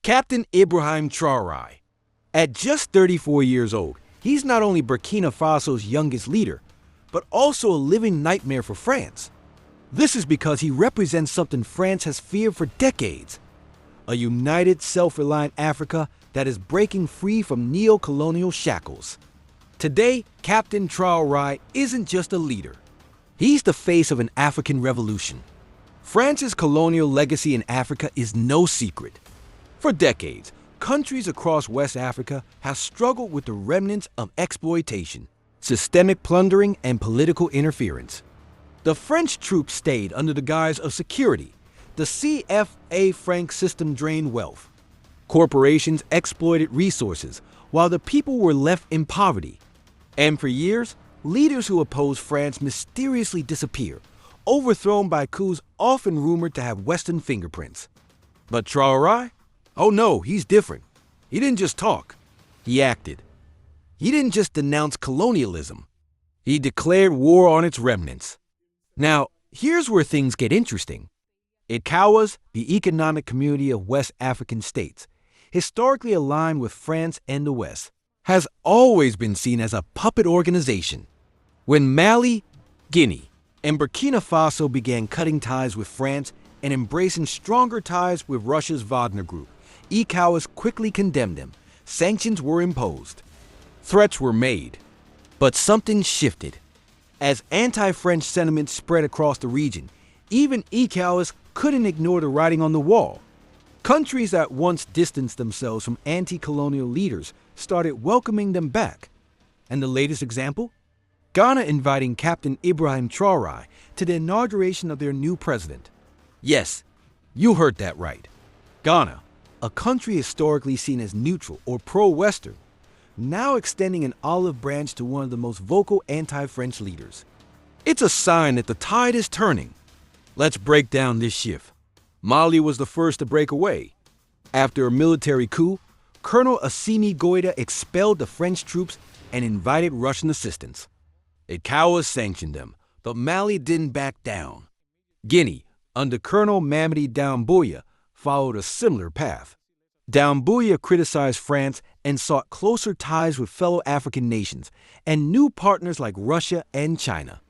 Captain Ibrahim Traore. At just 34 years old, he's not only Burkina Faso's youngest leader, but also a living nightmare for France. This is because he represents something France has feared for decades: a united, self-reliant Africa that is breaking free from neo-colonial shackles. Today, Captain Traore isn't just a leader. He's the face of an African revolution. France's colonial legacy in Africa is no secret. For decades, countries across West Africa have struggled with the remnants of exploitation, systemic plundering, and political interference. The French troops stayed under the guise of security. The CFA Franc system drained wealth. Corporations exploited resources, while the people were left in poverty. And for years, leaders who opposed France mysteriously disappeared, overthrown by coups often rumored to have Western fingerprints. But Traore? Oh no, he's different. He didn't just talk, he acted. He didn't just denounce colonialism, he declared war on its remnants. Now, here's where things get interesting. ECOWAS, the Economic Community of West African States, historically aligned with France and the West, has always been seen as a puppet organization. When Mali, Guinea, and Burkina Faso began cutting ties with France and embracing stronger ties with Russia's Wagner Group, ECOWAS quickly condemned them. Sanctions were imposed. Threats were made. But something shifted. As anti-French sentiment spread across the region, even ECOWAS couldn't ignore the writing on the wall. Countries that once distanced themselves from anti-colonial leaders started welcoming them back. And the latest example? Ghana inviting Captain Ibrahim Traore to the inauguration of their new president. Yes, you heard that right. Ghana, a country historically seen as neutral or pro-Western, now extending an olive branch to one of the most vocal anti-French leaders. It's a sign that the tide is turning. Let's break down this shift. Mali was the first to break away. After a military coup, Colonel Assimi Goïta expelled the French troops and invited Russian assistance. ECOWAS sanctioned them, but Mali didn't back down. Guinea, under Colonel Mamadi Doumbouya, followed a similar path. Doumbouya criticized France and sought closer ties with fellow African nations and new partners like Russia and China.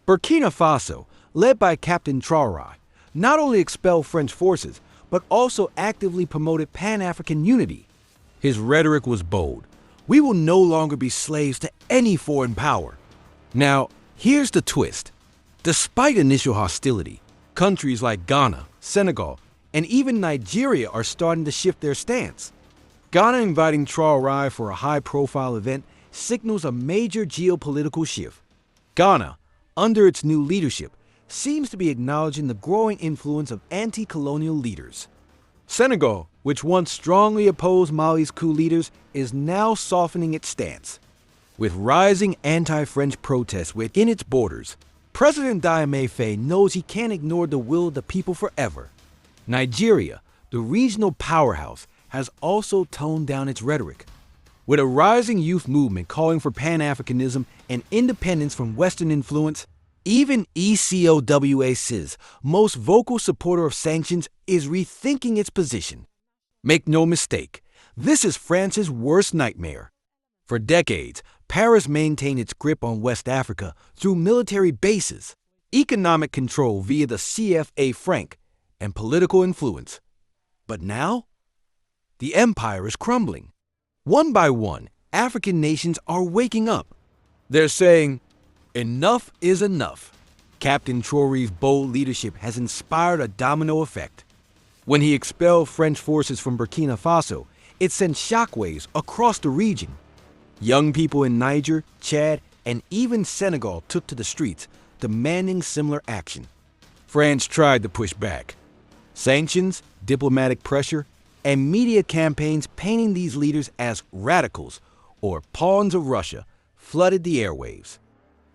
Burkina Faso, led by Captain Traore, not only expelled French forces, but also actively promoted Pan-African unity. His rhetoric was bold. We will no longer be slaves to any foreign power. Now, here's the twist. Despite initial hostility, countries like Ghana, Senegal, and even Nigeria are starting to shift their stance. Ghana inviting Traore for a high-profile event signals a major geopolitical shift. Ghana, under its new leadership, seems to be acknowledging the growing influence of anti-colonial leaders. Senegal, which once strongly opposed Mali's coup leaders, is now softening its stance. With rising anti-French protests within its borders, President Ibrahim Faye knows he can't ignore the will of the people forever. Nigeria, the regional powerhouse, has also toned down its rhetoric. With a rising youth movement calling for Pan-Africanism and independence from Western influence, even ECOWAS's most vocal supporter of sanctions is rethinking its position. Make no mistake, this is France's worst nightmare. For decades, Paris maintained its grip on West Africa through military bases, economic control via the CFA Franc, and political influence. But now, the empire is crumbling. One by one, African nations are waking up. They're saying, enough is enough. Captain Traore's bold leadership has inspired a domino effect. When he expelled French forces from Burkina Faso, it sent shockwaves across the region. Young people in Niger, Chad, and even Senegal took to the streets, demanding similar action. France tried to push back. Sanctions, diplomatic pressure, and media campaigns painting these leaders as radicals or pawns of Russia flooded the airwaves.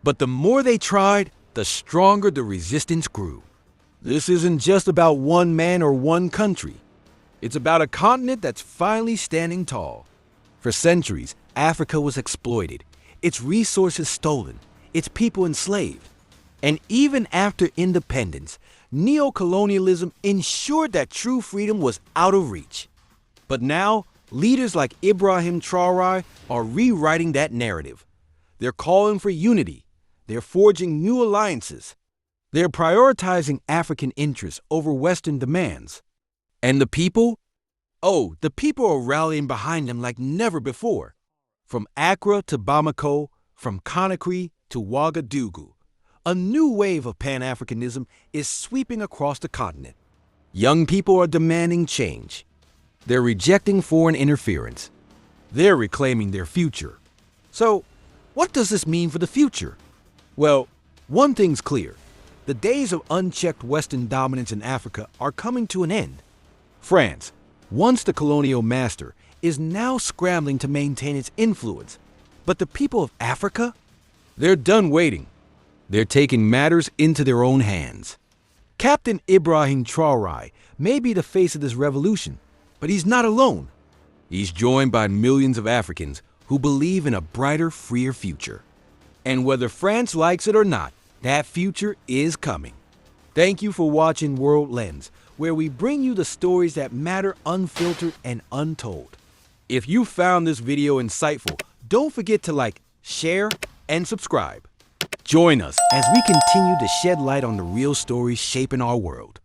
But the more they tried, the stronger the resistance grew. This isn't just about one man or one country. It's about a continent that's finally standing tall. For centuries, Africa was exploited, its resources stolen, its people enslaved. And even after independence, neo-colonialism ensured that true freedom was out of reach. But now, leaders like Ibrahim Traore are rewriting that narrative. They're calling for unity. They're forging new alliances. They're prioritizing African interests over Western demands. And the people? Oh, the people are rallying behind them like never before. From Accra to Bamako, from Conakry to Ouagadougou, a new wave of Pan-Africanism is sweeping across the continent. Young people are demanding change. They're rejecting foreign interference. They're reclaiming their future. So, what does this mean for the future? Well, one thing's clear. The days of unchecked Western dominance in Africa are coming to an end. France, once the colonial master, is now scrambling to maintain its influence. But the people of Africa? They're done waiting. They're taking matters into their own hands. Captain Ibrahim Traore may be the face of this revolution, but he's not alone. He's joined by millions of Africans who believe in a brighter, freer future. And whether France likes it or not, that future is coming. Thank you for watching World Lens, where we bring you the stories that matter unfiltered and untold. If you found this video insightful, don't forget to like, share, and subscribe. Join us as we continue to shed light on the real stories shaping our world.